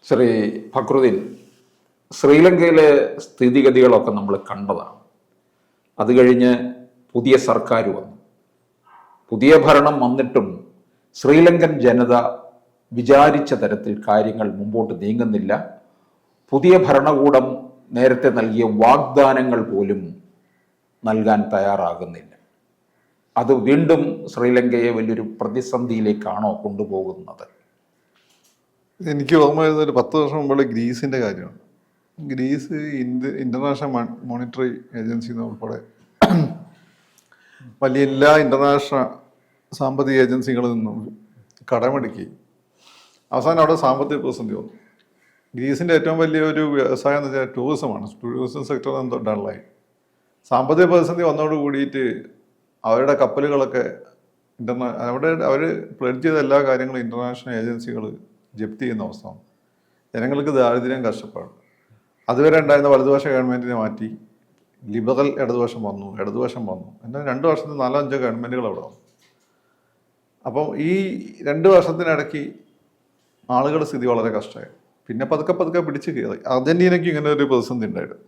ശ്രീ ഫക്രുദ്ദീൻ, ശ്രീലങ്കയിലെ സ്ഥിതിഗതികളൊക്കെ നമ്മൾ കണ്ടതാണ്. അത് കഴിഞ്ഞ് പുതിയ സർക്കാർ വന്നു. പുതിയ ഭരണം വന്നിട്ടും ശ്രീലങ്കൻ ജനത വിചാരിച്ച തരത്തിൽ കാര്യങ്ങൾ മുമ്പോട്ട് നീങ്ങുന്നില്ല. പുതിയ ഭരണകൂടം നേരത്തെ നൽകിയ വാഗ്ദാനങ്ങൾ പോലും നൽകാൻ തയ്യാറാകുന്നില്ല. അത് വീണ്ടും ശ്രീലങ്കയെ വലിയൊരു പ്രതിസന്ധിയിലേക്കാണോ കൊണ്ടുപോകുന്നത്? എനിക്ക് ഓർമ്മ വരുന്ന ഒരു 10 വർഷം മുമ്പുള്ള ഗ്രീസിൻ്റെ കാര്യമാണ്. ഗ്രീസ് ഇന്റർനാഷണൽ മോണിറ്ററി ഏജൻസി ഉൾപ്പെടെ വലിയ എല്ലാ ഇന്റർനാഷണൽ സാമ്പത്തിക ഏജൻസികളിൽ നിന്നും കടമെടുക്കി അവസാനം അവിടെ സാമ്പത്തിക പ്രതിസന്ധി വന്നു. ഗ്രീസിൻ്റെ ഏറ്റവും വലിയൊരു വ്യവസായം എന്ന് വെച്ചാൽ ടൂറിസമാണ്. ടൂറിസം സെക്ടർ എന്തോ ഡള്ളായി. സാമ്പത്തിക പ്രതിസന്ധി വന്നതോട് കൂടിയിട്ട് അവരുടെ കപ്പലുകളൊക്കെ അവർ പ്ലെഡ്ജ് ചെയ്ത എല്ലാ കാര്യങ്ങളും ഇന്റർനാഷണൽ ഏജൻസികൾ ജപ്തി ചെയ്യുന്ന അവസ്ഥ. ജനങ്ങൾക്ക് ദാരിദ്ര്യം, കഷ്ടപ്പാട്. അതുവരെ ഉണ്ടായിരുന്ന വലതുപക്ഷ ഗവൺമെൻറ്റിനെ മാറ്റി ലിബറൽ ഇടതുപക്ഷം വന്നു. എന്നാൽ 2 വർഷത്തിൽ 4-5 ഗവൺമെൻറ്റുകൾ അവിടെ വന്നു. അപ്പം ഈ 2 വർഷത്തിനിടയ്ക്ക് ആളുകളുടെ സ്ഥിതി വളരെ കഷ്ടമായി. പിന്നെ പതുക്കെ പിടിച്ച് കയറി. അർജന്റീനയ്ക്ക് ഇങ്ങനെ ഒരു പ്രതിസന്ധി ഉണ്ടായിരുന്നു.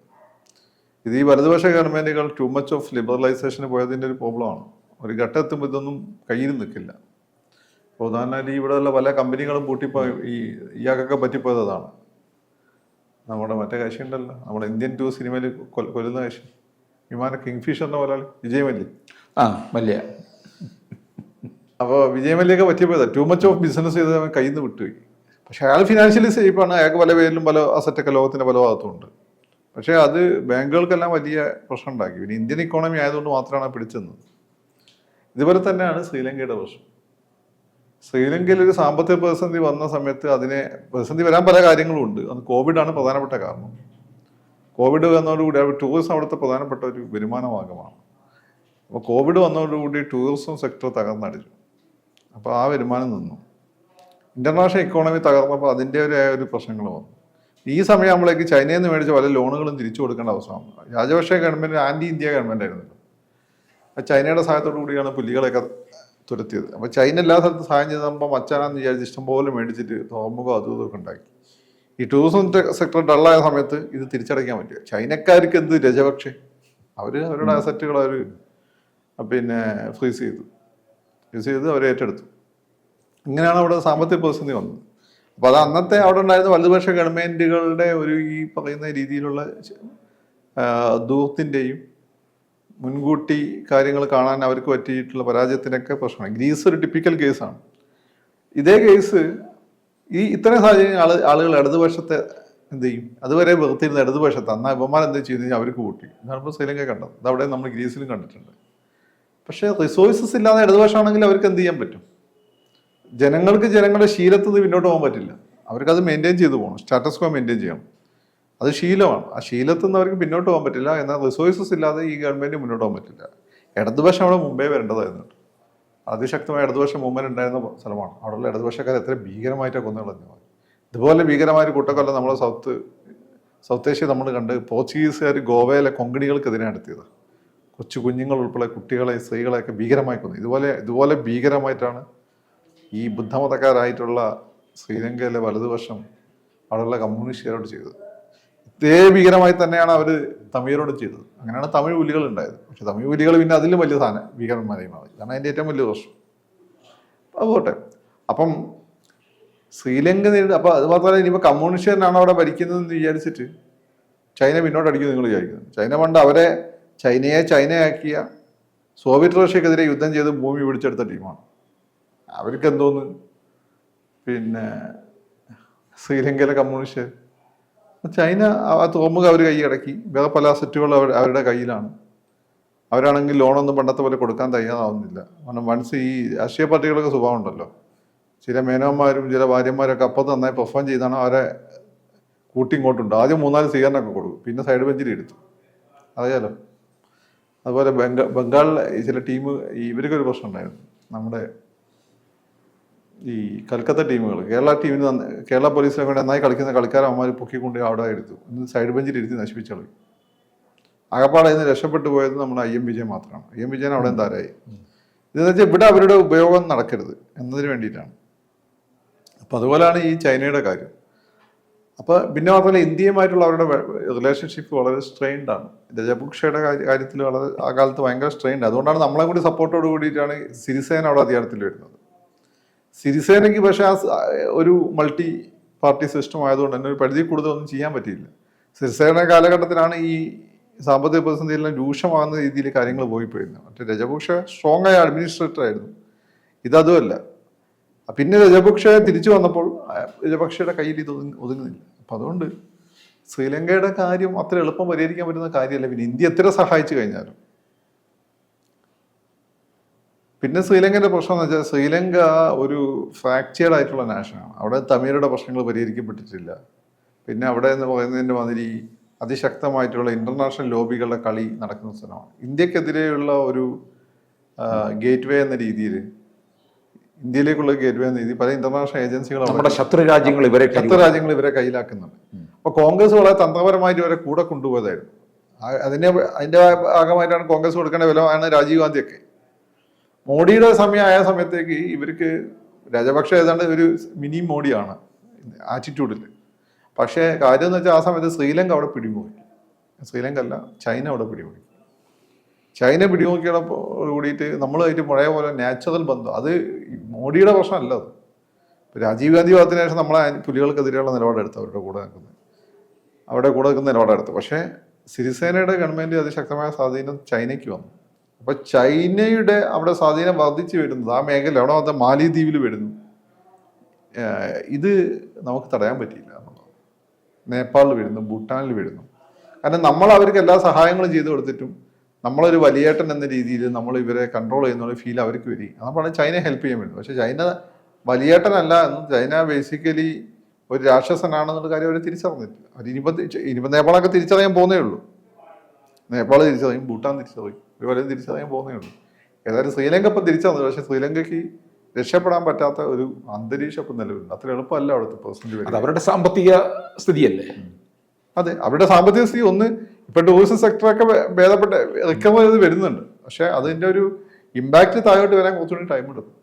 ഇത് ഈ വലതുപക്ഷ ഗവൺമെൻറ്റുകൾ ടു മച്ച് ഓഫ് ലിബറലൈസേഷന് പോയതിൻ്റെ ഒരു പ്രോബ്ലമാണ്. ഒരു ഘട്ടം എത്തുമ്പോൾ ഇതൊന്നും കയ്യിൽ നിൽക്കില്ല. അപ്പോൾ ഉദാഹരണമായിട്ട് ഇവിടെയുള്ള പല കമ്പനികളും പൂട്ടിപ്പോയി. ഇയാൾക്കൊക്കെ പറ്റിപ്പോയത് അതാണ്. നമ്മുടെ മറ്റേ കാശി ഉണ്ടല്ലോ, നമ്മുടെ ഇന്ത്യൻ 2 സിനിമയിൽ കൊല്ലുന്ന കാശി, വിമാന കിങ്ഫിഷറിന്റെ പോലെ വിജയ് മല്യ. അപ്പോൾ വിജയ് മല്യൊക്കെ പറ്റിപ്പോയതാ. ടു മച്ച് ഓഫ് ബിസിനസ് ചെയ്ത് അവൻ കയ്യിൽ നിന്ന് വിട്ടുപോയി. പക്ഷെ അയാൾ ഫിനാൻഷ്യലി സേഫാണ്. അയാൾക്ക് പല പേരിലും പല അസറ്റൊക്കെ ലോകത്തിന്റെ പല ഭാഗത്തുമുണ്ട്. പക്ഷേ അത് ബാങ്കുകൾക്കെല്ലാം വലിയ പ്രശ്നം ഉണ്ടാക്കി. പിന്നെ ഇന്ത്യൻ ഇക്കോണമി ആയതുകൊണ്ട് മാത്രമാണ് പിടിച്ചെന്നത്. ഇതുപോലെ തന്നെയാണ് ശ്രീലങ്കയുടെ പ്രശ്നം. ശ്രീലങ്കയിൽ ഒരു സാമ്പത്തിക പ്രതിസന്ധി വന്ന സമയത്ത് പ്രതിസന്ധി വരാൻ പല കാര്യങ്ങളും ഉണ്ട്. അത് കോവിഡാണ് പ്രധാനപ്പെട്ട കാരണം. കോവിഡ് വന്നതോടുകൂടി ടൂറിസം അവിടുത്തെ പ്രധാനപ്പെട്ട ഒരു വരുമാന മാർഗമാണ്. അപ്പോൾ കോവിഡ് വന്നതോടുകൂടി ടൂറിസം സെക്ടർ തകർന്നടിച്ചു. അപ്പോൾ ആ വരുമാനം നിന്നു. ഇന്റർനാഷണൽ ഇക്കോണമി തകർന്നപ്പോൾ അതിൻ്റെതായ ഒരു പ്രശ്നങ്ങൾ വന്നു. ഈ സമയമാകുമ്പോഴേക്ക് ചൈനയിൽ നിന്ന് മേടിച്ച പല ലോണുകളും തിരിച്ചു കൊടുക്കേണ്ട അവസരമാണ്. Rajapaksa government anti India government ആയിരുന്നല്ലോ. ചൈനയുടെ സഹായത്തോടു കൂടിയാണ് പുലികളെയൊക്കെ തുരത്തിയത്. അപ്പോൾ ചൈന എല്ലാ സ്ഥലത്തും സഹായം ചെയ്തപ്പോൾ മച്ചാനാന്ന് വിചാരിച്ച് ഇഷ്ടംപോലെ മേടിച്ചിട്ട് തുറമുഖം അതും ഇതൊക്കെ ഉണ്ടാക്കി. ഈ ടൂറിസം സെക്ടർ ഡള്ളായ സമയത്ത് ഇത് തിരിച്ചടയ്ക്കാൻ പറ്റുക. ചൈനക്കാർക്ക് എന്ത് രജപക്ഷെ, അവരുടെ അസറ്റുകൾ ഫ്രീസ് ചെയ്ത് അവർ ഏറ്റെടുത്തു. ഇങ്ങനെയാണ് അവിടെ സാമ്പത്തിക പ്രതിസന്ധി വന്നത്. അപ്പോൾ അത് അന്നത്തെ അവിടെ ഉണ്ടായിരുന്ന വലതുപക്ഷ ഗവൺമെൻറ്റുകളുടെ ഈ പറയുന്ന രീതിയിലുള്ള ദൂരത്തിൻ്റെയും മുൻകൂട്ടി കാര്യങ്ങൾ കാണാൻ അവർക്ക് പറ്റിയിട്ടുള്ള പരാജയത്തിനൊക്കെ പ്രശ്നമാണ്. ഗ്രീസ് ഒരു ടിപ്പിക്കൽ കേസാണ്. ഇതേ കേസ് ഇത്തരം സാഹചര്യം ആളുകൾ ഇടതുപക്ഷത്തെ എന്ത് ചെയ്യും? അതുവരെ വെറുത്തിരുന്ന ഇടതുപക്ഷത്തെ എന്നാൽ ഇവന്മാർ എന്ത് ചെയ്തു കഴിഞ്ഞാൽ അവർക്ക് കൂട്ടി. ഇതാണ് ഇപ്പോൾ ശ്രീലങ്ക കണ്ടത്. അതവിടെ നമ്മൾ ഗ്രീസിലും കണ്ടിട്ടുണ്ട്. പക്ഷേ റിസോഴ്സസ് ഇല്ലാതെ ഇടതുപക്ഷമാണെങ്കിൽ അവർക്ക് എന്ത് ചെയ്യാൻ പറ്റും? ജനങ്ങളുടെ ശീലത്തിൽ നിന്ന് പിന്നോട്ട് പോകാൻ പറ്റില്ല. അവർക്കത് മെയിൻറ്റെയിൻ ചെയ്തു പോകണം. സ്റ്റാറ്റസ് കോ മെയിൻറ്റെയിൻ ചെയ്യണം. അത് ശീലമാണ്. ആ ശീലത്തിൽ നിന്ന് അവർക്ക് പിന്നോട്ട് പോകാൻ പറ്റില്ല. എന്നാൽ റിസോഴ്സസ് ഇല്ലാതെ ഈ ഗവൺമെൻറ് മുന്നോട്ട് പോകാൻ പറ്റില്ല. ഇടതുപക്ഷം അവിടെ മുമ്പേ വരേണ്ടതായിരുന്നു. അതിശക്തമായ ഇടതുപക്ഷ മൂവ്മെന്റ് ഉണ്ടായിരുന്ന സ്ഥലമാണ്. അവിടെയുള്ള ഇടതുപക്ഷക്കാർ എത്ര ഭീകരമായിട്ടാണ് കൊന്നുകളഞ്ഞു. ഇതുപോലെ ഭീകരമായ കൂട്ടക്കൊല്ലം നമ്മുടെ സൗത്ത് ഏഷ്യ നമ്മൾ കണ്ട്. പോർച്ചുഗീസുകാർ ഗോവയിലെ കൊങ്കണികൾക്കെതിരെ നടത്തിയത്. കൊച്ചു കുഞ്ഞുങ്ങൾ ഉൾപ്പെടെ കുട്ടികളെ, സ്ത്രീകളെയൊക്കെ ഭീകരമായി കൊന്നു. ഇതുപോലെ ഭീകരമായിട്ടാണ് ഈ ബുദ്ധമതക്കാരായിട്ടുള്ള ശ്രീലങ്കയിലെ വലതുപക്ഷം അവിടെയുള്ള കമ്മ്യൂണിസ്റ്റുകാരോട് ചെയ്തത്. ഇതേ ഭീകരമായി തന്നെയാണ് അവർ തമിഴരോട് ചെയ്തത്. അങ്ങനെയാണ് തമിഴ് പുലികൾ ഉണ്ടായത്. പക്ഷെ തമിഴ് പുലികൾ പിന്നെ അതിലും വലിയ ഭീകരന്മാരായി മാറി. കാരണം അതിൻ്റെ ഏറ്റവും വലിയ പ്രശ്നം. അതുപോട്ടെ. അപ്പം ശ്രീലങ്ക അപ്പോൾ അത് മാത്രമല്ല, ഇനിയിപ്പോൾ കമ്മ്യൂണിസ്റ്റുകാരനാണ് അവിടെ ഭരിക്കുന്നതെന്ന് വിചാരിച്ചിട്ട് ചൈന പിന്നോട്ടടിക്കുന്നത് നിങ്ങൾ വിചാരിക്കുന്നത്. ചൈന പണ്ട് ചൈനയാക്കിയ സോവിയറ്റ് റഷ്യക്കെതിരെ യുദ്ധം ചെയ്ത് ഭൂമി പിടിച്ചെടുത്ത ടീമാണ്. അവർക്ക് എന്തോന്ന് ശ്രീലങ്കയിലെ കമ്മ്യൂണിസ്റ്റ് ചൈന ആ തുറമുഖം അവർ കൈയടക്കി. വേറെ പല അസറ്റുകളും അവരുടെ കയ്യിലാണ്. അവരാണെങ്കിൽ ലോണൊന്നും പണ്ടത്തെ പോലെ കൊടുക്കാൻ തയ്യാറാവുന്നില്ല. കാരണം വൺസ് ഈ രാഷ്ട്രീയ പാർട്ടികളൊക്കെ സ്വഭാവം ഉണ്ടല്ലോ, ചില മേനോന്മാരും ചില ഭാര്യമാരൊക്കെ അപ്പം നന്നായി പെർഫോം ചെയ്താണ് അവരെ കൂട്ടിങ്ങോട്ടുണ്ട്. ആദ്യം 3-4 സ്വീകരണമൊക്കെ കൊടുക്കും, പിന്നെ സൈഡ് ബെഞ്ചിൽ എടുത്തു. അറിയാലോ. അതുപോലെ ബംഗാളിലെ ചില ടീം ഇവർക്കൊരു പ്രശ്നം ഉണ്ടായിരുന്നു. നമ്മുടെ ഈ കൽക്കത്ത ടീമുകൾ കേരള പോലീസിനെ കൊണ്ട് നന്നായി കളിക്കുന്ന കളിക്കാരന്മാർ പൊക്കിക്കൊണ്ട് അവിടെ എടുത്തു. സൈഡ് ബെഞ്ചിൽ ഇരുത്തി നശിപ്പിച്ചളി. അകപ്പാടെ ഇന്ന് രക്ഷപ്പെട്ടു പോയത് നമ്മുടെ IM വിജയൻ മാത്രമാണ്. IM വിജയൻ അവിടെ എന്താരായി. ഇതെന്ന് വെച്ചാൽ ഇവിടെ അവരുടെ ഉപയോഗം നടക്കരുത് എന്നതിന് വേണ്ടിയിട്ടാണ്. അപ്പം അതുപോലെയാണ് ഈ ചൈനയുടെ കാര്യം. അപ്പോൾ പിന്നെ മാത്രമല്ല ഇന്ത്യയുമായിട്ടുള്ള അവരുടെ റിലേഷൻഷിപ്പ് വളരെ സ്ട്രെയിൻഡ് ആണ്. രജപക്സയുടെ കാര്യത്തിൽ വളരെ ആ കാലത്ത് ഭയങ്കര സ്ട്രെയിൻഡ്. അതുകൊണ്ടാണ് നമ്മളെ കൂടി സപ്പോർട്ടോട് കൂടിയിട്ടാണ് സിരിസേന അവിടെ അധികാരത്തിൽ വരുന്നത്. സിരിസേനയ്ക്ക് പക്ഷേ ഒരു മൾട്ടി പാർട്ടി സിസ്റ്റം ആയതുകൊണ്ട് തന്നെ ഒരു പരിധി കൂടുതലൊന്നും ചെയ്യാൻ പറ്റിയില്ല. സിരിസേന കാലഘട്ടത്തിലാണ് ഈ സാമ്പത്തിക പ്രതിസന്ധിയെല്ലാം രൂക്ഷമാകുന്ന രീതിയിൽ കാര്യങ്ങൾ പോയിപ്പോയിരുന്നത്. മറ്റേ രജപക്സ സ്ട്രോങ് ആയ അഡ്മിനിസ്ട്രേറ്റർ ആയിരുന്നു, ഇതതുമല്ല. പിന്നെ രജപക്സ തിരിച്ചു വന്നപ്പോൾ രജപക്സയുടെ കയ്യിൽ ഇത് ഒതുങ്ങുന്നില്ല. അപ്പം അതുകൊണ്ട് ശ്രീലങ്കയുടെ കാര്യം അത്ര എളുപ്പം പരിഹരിക്കാൻ പറ്റുന്ന കാര്യമല്ല. പിന്നെ ഇന്ത്യ എത്ര സഹായിച്ചു കഴിഞ്ഞാലും. പിന്നെ ശ്രീലങ്കയുടെ പ്രശ്നം എന്ന് വെച്ചാൽ ശ്രീലങ്ക ഒരു ഫ്രാക്ചേർഡ് ആയിട്ടുള്ള നാഷനാണ്. അവിടെ തമിഴരുടെ പ്രശ്നങ്ങൾ പരിഹരിക്കപ്പെട്ടിട്ടില്ല. പിന്നെ അവിടെ എന്ന് പറയുന്നതിൻ്റെ മാതിരി അതിശക്തമായിട്ടുള്ള ഇന്റർനാഷണൽ ലോബികളുടെ കളി നടക്കുന്ന സ്ഥലമാണ്. ഇന്ത്യക്കെതിരെയുള്ള ഒരു ഗേറ്റ് വേ എന്ന രീതിയിൽ, ഇന്ത്യയിലേക്കുള്ള ഗേറ്റ് വേ എന്ന രീതിയിൽ പല ഇന്റർനാഷണൽ ഏജൻസികളും നമ്മുടെ ശത്രു രാജ്യങ്ങൾ ഇവരെ കയ്യിലാക്കുന്നുണ്ട്. അപ്പോൾ കോൺഗ്രസ് വളരെ തന്ത്രപരമായിട്ട് ഇവരെ കൂടെ കൊണ്ടുപോയതായിരുന്നു. അതിന്റെ ഭാഗമായിട്ടാണ് കോൺഗ്രസ് കൊടുക്കേണ്ട വില ആണ് രാജീവ് ഗാന്ധിയൊക്കെ. മോഡിയുടെ സമയമായ സമയത്തേക്ക് ഇവർക്ക് രാജപക്ഷ ഏതാണ്ട് ഒരു മിനി മോഡിയാണ് ആറ്റിറ്റ്യൂഡിൽ. പക്ഷേ കാര്യം എന്ന് വെച്ചാൽ ആ സമയത്ത് ശ്രീലങ്ക അവിടെ പിടിമുറുക്കി. ശ്രീലങ്ക അല്ല, ചൈന അവിടെ പിടിമുറുക്കി. ചൈന പിടിമുറുക്കിയോട് കൂടിയിട്ട് നമ്മളുമായിട്ട് പഴയ പോലെ നാച്ചുറൽ ബന്ധം, അത് മോഡിയുടെ പ്രശ്നമല്ല. അത് രാജീവ് ഗാന്ധി ഭാഗത്തിന് ശേഷം നമ്മളെ പുലികൾക്കെതിരെയുള്ള നിലപാടെടുത്ത് അവരുടെ കൂടെ നിൽക്കുന്ന നിലപാടെടുത്ത്. പക്ഷേ സിരിസേനയുടെ ഗവൺമെന്റ് അതിശക്തമായ സ്വാധീനം ചൈനയ്ക്ക് വന്നു. അപ്പൊ ചൈനയുടെ അവിടെ സ്വാധീനം വർദ്ധിച്ചു വരുന്നത് ആ മേഖല അവിടെ വന്ന മാലിദ്വീപിൽ വരുന്നു. ഇത് നമുക്ക് തടയാൻ പറ്റിയില്ല എന്നുള്ളത്. നേപ്പാളിൽ വരുന്നു, ഭൂട്ടാനിൽ വരുന്നു. കാരണം നമ്മൾ അവർക്ക് എല്ലാ സഹായങ്ങളും ചെയ്തു കൊടുത്തിട്ടും നമ്മളൊരു വലിയേട്ടൻ എന്ന രീതിയിൽ നമ്മൾ ഇവരെ കൺട്രോൾ ചെയ്യുന്ന ഫീൽ അവർക്ക് വരും. അതാണ് ചൈന ഹെൽപ്പ് ചെയ്യാൻ വരുന്നത്. പക്ഷെ ചൈന വലിയേട്ടനല്ല എന്നും ചൈന ബേസിക്കലി ഒരു രാക്ഷസനാണെന്നുള്ള കാര്യം അവർ തിരിച്ചറിഞ്ഞിട്ടില്ല. അവർ ഇനിയിപ്പോൾ നേപ്പാളൊക്കെ തിരിച്ചറിയാൻ പോകുന്നേ ഉള്ളൂ. നേപ്പാൾ തിരിച്ചറിയും, ഭൂട്ടാൻ തിരിച്ചറിയും, ഒരു പലരും തിരിച്ചറിയാൻ പോകുന്നേ ഉള്ളൂ. ഏതായാലും ശ്രീലങ്ക ഇപ്പം തിരിച്ചറിഞ്ഞു. പക്ഷെ ശ്രീലങ്കയ്ക്ക് രക്ഷപ്പെടാൻ പറ്റാത്ത ഒരു അന്തരീക്ഷം ഇപ്പം നിലവിലുണ്ട്. അത്ര എളുപ്പമല്ല അവിടുത്തെ പേഴ്സണൽ. അവരുടെ സാമ്പത്തിക സ്ഥിതിയല്ലേ. അതെ, അവരുടെ സാമ്പത്തിക സ്ഥിതി ഒന്ന് ഇപ്പൊ ടൂറിസം സെക്ടറൊക്കെ ഭേദപ്പെട്ട് റിക്കവർ ചെയ്ത് വരുന്നുണ്ട്. പക്ഷെ അതിന്റെ ഒരു ഇമ്പാക്ട് താഴോട്ട് വരാൻ കുറച്ചുകൂടി ടൈം എടുക്കും.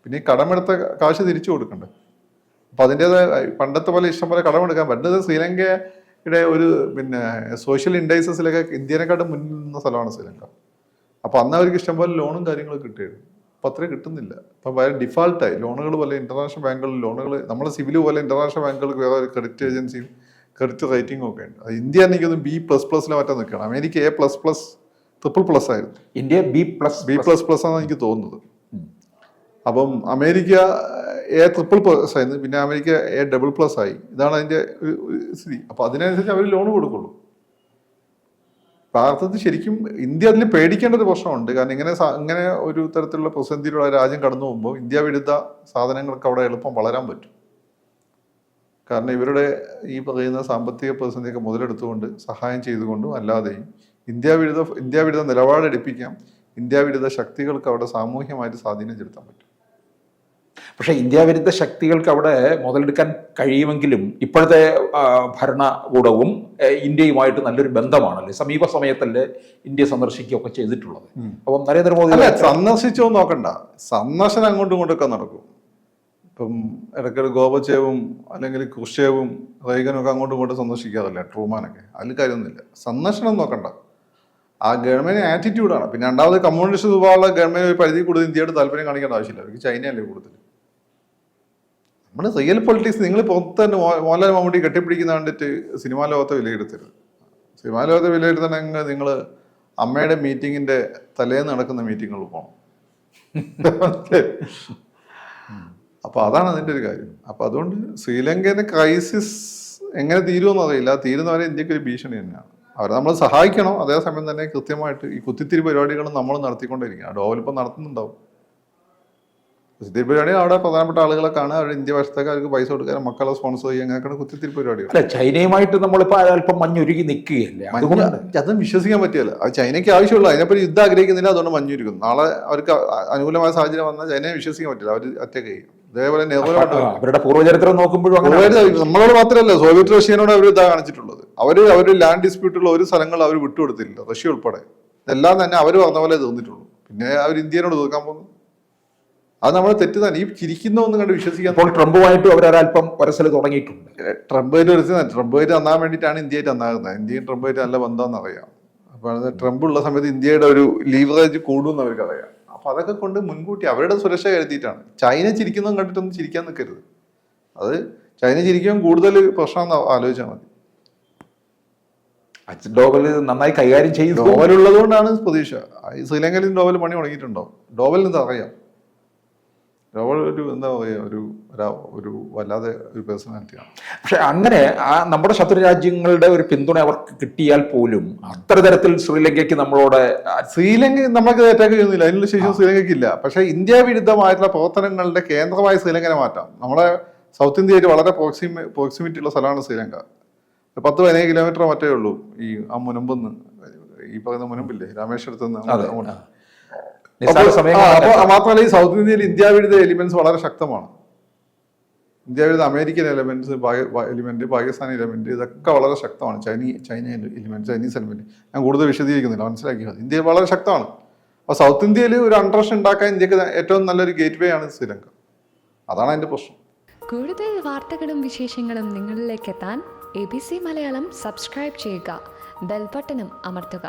പിന്നെ ഈ കടമെടുത്ത കാശ് തിരിച്ചു കൊടുക്കണ്ടേ. അപ്പൊ അതിൻ്റെതായ പണ്ടത്തെ പോലെ ഇഷ്ടം പോലെ കടമെടുക്കാൻ പറ്റുന്നത്. ശ്രീലങ്കയുടെ ഒരു സോഷ്യൽ ഇൻഡൈസസിലൊക്കെ ഇന്ത്യനെക്കാട്ടും മുന്നിൽ നിന്ന സ്ഥലമാണ് ശ്രീലങ്ക. അപ്പൊ അന്ന് അവർക്ക് ഇഷ്ടംപോലെ ലോണും കാര്യങ്ങളും കിട്ടിയിരുന്നു. അപ്പൊ അത്രയും കിട്ടുന്നില്ല. അപ്പൊ ഭയങ്കര ഡിഫാൾട്ടായി. ലോണുകൾ പോലെ ഇന്റർനാഷണൽ ബാങ്കുകളിൽ ലോണുകൾ, നമ്മളെ സിവിൽ പോലെ ഇന്റർനാഷണൽ ബാങ്കുകൾക്ക് വേറെ ഒരു ക്രെഡിറ്റ് ഏജൻസിയും ക്രെഡിറ്റ് റേറ്റിംഗും ഒക്കെ ഉണ്ട്. ഇന്ത്യ എനിക്കൊന്ന് B++ മറ്റേ നിൽക്കണം. അമേരിക്ക A++, ട്രിപ്പിൾ+ ആയിരുന്നു. ഇന്ത്യ B++ ആണ് എനിക്ക് തോന്നുന്നത്. അപ്പം അമേരിക്ക A++ ആയിരുന്നു. പിന്നെ അമേരിക്ക A++ ആയി. ഇതാണ് അതിന്റെ ഒരു സ്ഥിതി. അപ്പൊ അതിനനുസരിച്ച് അവർ ലോൺ കൊടുക്കുള്ളൂ. ഭാരതത്തിൽ ശരിക്കും ഇന്ത്യ അതിൽ പേടിക്കേണ്ട ഒരു പ്രശ്നമുണ്ട്. കാരണം ഇങ്ങനെ ഒരു തരത്തിലുള്ള പ്രതിസന്ധിയിലുള്ള രാജ്യം കടന്നു പോകുമ്പോൾ ഇന്ത്യ വിരുദ്ധ സാധനങ്ങൾക്ക് അവിടെ എളുപ്പം വളരാൻ പറ്റും. കാരണം ഇവരുടെ ഈ പറയുന്ന സാമ്പത്തിക പ്രതിസന്ധിയൊക്കെ മുതലെടുത്തുകൊണ്ട് സഹായം ചെയ്തുകൊണ്ടും അല്ലാതെയും ഇന്ത്യ വിരുദ്ധ നിലപാടെടുപ്പിക്കാം. ഇന്ത്യ വിരുദ്ധ ശക്തികൾക്ക് അവിടെ സാമൂഹ്യമായിട്ട് സ്വാധീനം ചെലുത്താൻ പറ്റും. പക്ഷെ ഇന്ത്യ വിരുദ്ധ ശക്തികൾക്ക് അവിടെ മുതലെടുക്കാൻ കഴിയുമെങ്കിലും ഇപ്പോഴത്തെ ഭരണകൂടവും ഇന്ത്യയുമായിട്ട് നല്ലൊരു ബന്ധമാണല്ലേ. സമീപ സമയത്തല്ലേ ഇന്ത്യ സന്ദർശിക്കുകയൊക്കെ ചെയ്തിട്ടുള്ളത്. അപ്പം നരേന്ദ്രമോദി സന്ദർശിച്ചോ നോക്കണ്ട, സന്ദർശനം അങ്ങോട്ടും ഇങ്ങോട്ടൊക്കെ നടക്കും. ഇപ്പം ഇടയ്ക്കിടെ ഗോബച്ചേവും അല്ലെങ്കിൽ ക്രുഷ്ചേവും റെയ്ഗനും ഒക്കെ അങ്ങോട്ടും ഇങ്ങോട്ടും സന്ദർശിക്കാറില്ല, ട്രൂമാനൊക്കെ. അതിൽ കാര്യമൊന്നുമില്ല. സന്ദർശനം നോക്കണ്ട, ആ ഗവൺമെന്റ് ആറ്റിറ്റ്യൂഡാണ്. പിന്നെ രണ്ടാമത് കമ്മ്യൂണിസ്റ്റ് സ്വഭാവമുള്ള ഗവൺമെന്റ് ഒരു പരിധി കൂടുതൽ ഇന്ത്യയോട് താല്പര്യം കാണിക്കേണ്ട ആവശ്യമില്ല. അവർക്ക് ചൈനയല്ലേ കൂടുതൽ. നമ്മുടെ റിയൽ പൊളിറ്റിക്സ് നിങ്ങൾ പുറത്ത് തന്നെ മോഹൻലാൽ മമ്മൂട്ടി കെട്ടിപ്പിടിക്കുന്ന കണ്ടിട്ട് സിനിമാ ലോകത്തെ വിലയിരുത്തരുത്. സിനിമാ ലോകത്തെ വിലയിരുത്തണമെങ്കിൽ നിങ്ങൾ അമ്മയുടെ മീറ്റിങ്ങിന്റെ തലേന്ന് നടക്കുന്ന മീറ്റിങ്ങുകൾ പോകണം. അപ്പൊ അതാണ് അതിന്റെ ഒരു കാര്യം. അപ്പൊ അതുകൊണ്ട് ശ്രീലങ്കയിലെ ക്രൈസിസ് എങ്ങനെ തീരുമെന്ന് അറിയില്ല. തീരുന്നവരെ ഇന്ത്യക്ക് ഒരു ഭീഷണി തന്നെയാണ്. അവരെ നമ്മൾ സഹായിക്കണം. അതേസമയം തന്നെ കൃത്യമായിട്ട് ഈ കുത്തിത്തിരി പരിപാടികളും നമ്മൾ നടത്തിക്കൊണ്ടിരിക്കുകയാണ്. ഡോവലിപ്പം നടത്തുന്നുണ്ടാവും. കുത്തിത്തിരി പരിപാടി അവിടെ പ്രധാനപ്പെട്ട ആളുകളെ കാണുക, അവരുടെ ഇന്ത്യ വശത്തേക്കാർക്ക് പൈസ കൊടുക്കാൻ, മക്കളെ സ്പോൺസർ ചെയ്യുക, അങ്ങനെയൊക്കെ കുത്തിത്തിരി പരിപാടികൾ. അല്ല, ചൈനയുമായിട്ട് നമ്മളിപ്പോൾ അല്പം മഞ്ഞുരുകി നിൽക്കുകയല്ലേ. അതും വിശ്വസിക്കാൻ പറ്റിയല്ല. അത് ചൈനയ്ക്ക് ആവശ്യമുള്ളൂ. അതിനെപ്പറ്റി യുദ്ധം ആഗ്രഹിക്കുന്നില്ല, അതുകൊണ്ട് മഞ്ഞുരുക്കുന്നു. നാളെ അവർക്ക് അനുകൂലമായ സാഹചര്യം വന്നാൽ ചൈനയെ വിശ്വസിക്കാൻ പറ്റില്ല. അവർ അറ്റാക്ക് ചെയ്യും. അതേപോലെ അവരുടെ പൂർവ്വചരിത്രം നോക്കുമ്പോഴും നമ്മളോട് മാത്രമല്ല, സോവിയറ്റ് റഷ്യനോട് അവർ ഇതാ കാണിച്ചിട്ടുള്ളത്. അവർ ലാൻഡ് ഡിസ്പ്യൂട്ടുള്ള ഒരു സ്ഥലങ്ങൾ അവർ വിട്ടുകൊടുത്തില്ല, റഷ്യ ഉൾപ്പെടെ. എല്ലാം തന്നെ അവർ പറഞ്ഞ പോലെ തീർന്നിട്ടുള്ളൂ. പിന്നെ അവർ ഇന്ത്യനോട് തീർക്കാൻ പോകുന്നു. അത് നമ്മൾ തെറ്റിദ്ധാരണ. ഈ ചിരിക്കുന്ന ഒന്നും കണ്ട് വിശ്വസിക്കാൻ ഇപ്പോൾ ട്രംപുമായിട്ടും അവരൊരല്പം വരസൽ തുടങ്ങിയിട്ടുണ്ട്. ട്രംപുമായിട്ട് നന്നാൻ വേണ്ടിയിട്ടാണ് ഇന്ത്യയായിട്ട് നന്നാകുന്നത്. ഇന്ത്യയും ട്രംപുമായിട്ട് നല്ല ബന്ധമെന്ന് അറിയാം. അപ്പോൾ അത് ട്രംപ് ഉള്ള സമയത്ത് ഇന്ത്യയുടെ ഒരു ലീവറേജ് കൂടുമെന്ന് അവർക്ക് അറിയാം. അപ്പോൾ അതൊക്കെ കൊണ്ട് മുൻകൂട്ടി അവരുടെ സുരക്ഷ കരുതിയിട്ടാണ്. ചൈന ചിരിക്കുന്നതും കണ്ടിട്ടൊന്നും ചിരിക്കാൻ നിൽക്കരുത്. അത് ചൈന ചിരിക്കുമ്പോൾ കൂടുതൽ പ്രശ്നമെന്ന് ആലോചിച്ചാൽ മതി. അജിത് ഡോവൽ നന്നായി കൈകാര്യം ചെയ്തു. ഡോവൽ ഉള്ളത് കൊണ്ടാണ് പ്രതീക്ഷ. ശ്രീലങ്കയിൽ ഡോവൽ പണി തുടങ്ങിയിട്ടുണ്ടോ? ഡോവലിന് എന്താ അറിയാം? ഡോവൽ ഒരു എന്താ പറയുക, ഒരു വല്ലാതെ ഒരു പേഴ്സണാലിറ്റിയാണ്. പക്ഷെ അങ്ങനെ നമ്മുടെ ശത്രു രാജ്യങ്ങളുടെ ഒരു പിന്തുണ അവർക്ക് കിട്ടിയാൽ പോലും അത്ര തരത്തിൽ ശ്രീലങ്കയ്ക്ക് നമ്മളോട് ശ്രീലങ്ക നമുക്ക് അറ്റാക്ക് ചെയ്യുന്നില്ല. അതിനുള്ള ശേഷം ശ്രീലങ്കയ്ക്ക് ഇല്ല. പക്ഷേ ഇന്ത്യ വിരുദ്ധമായിട്ടുള്ള പ്രവർത്തനങ്ങളുടെ കേന്ദ്രമായി ശ്രീലങ്കനെ മാറ്റാം. നമ്മുടെ സൗത്ത് ഇന്ത്യയിൽ വളരെ പ്രോക്സിമിറ്റി ഉള്ള സ്ഥലമാണ് ശ്രീലങ്ക. 10-15 കിലോമീറ്റർ മറ്റേ ഉള്ളൂ ഈ മുനമ്പെന്ന്, ഈ പറയുന്ന മുനമ്പില്ലേ, രാമേശ്വരത്ത് നിന്ന്. മാത്രമല്ല ഈ സൗത്ത് ഇന്ത്യയിൽ ഇന്ത്യ വിരുദ്ധ എലിമെന്റ്സ് വളരെ ശക്തമാണ്. ഇന്ത്യ വിരുദ്ധ American elements, element, Pakistan element, ഇതൊക്കെ വളരെ ശക്തമാണ്. China element, Chinese element. ഞാൻ കൂടുതൽ വിശദീകരിക്കുന്നില്ല, മനസ്സിലാക്കിയത്. ഇന്ത്യ വളരെ ശക്തമാണ്. അപ്പോൾ സൗത്ത് ഇന്ത്യയിൽ ഒരു അൺട്രഷൻ ഉണ്ടാക്കാൻ ഇന്ത്യക്ക് ഏറ്റവും നല്ലൊരു ഗേറ്റ് വേ ആണ് ശ്രീലങ്ക. അതാണ് അതിന്റെ പ്രശ്നം. കൂടുതൽ വാർത്തകളും വിശേഷങ്ങളും നിങ്ങളിലേക്ക് എത്താൻ ABC മലയാളം സബ്സ്ക്രൈബ് ചെയ്യുക, ബെൽ ബട്ടണും അമർത്തുക.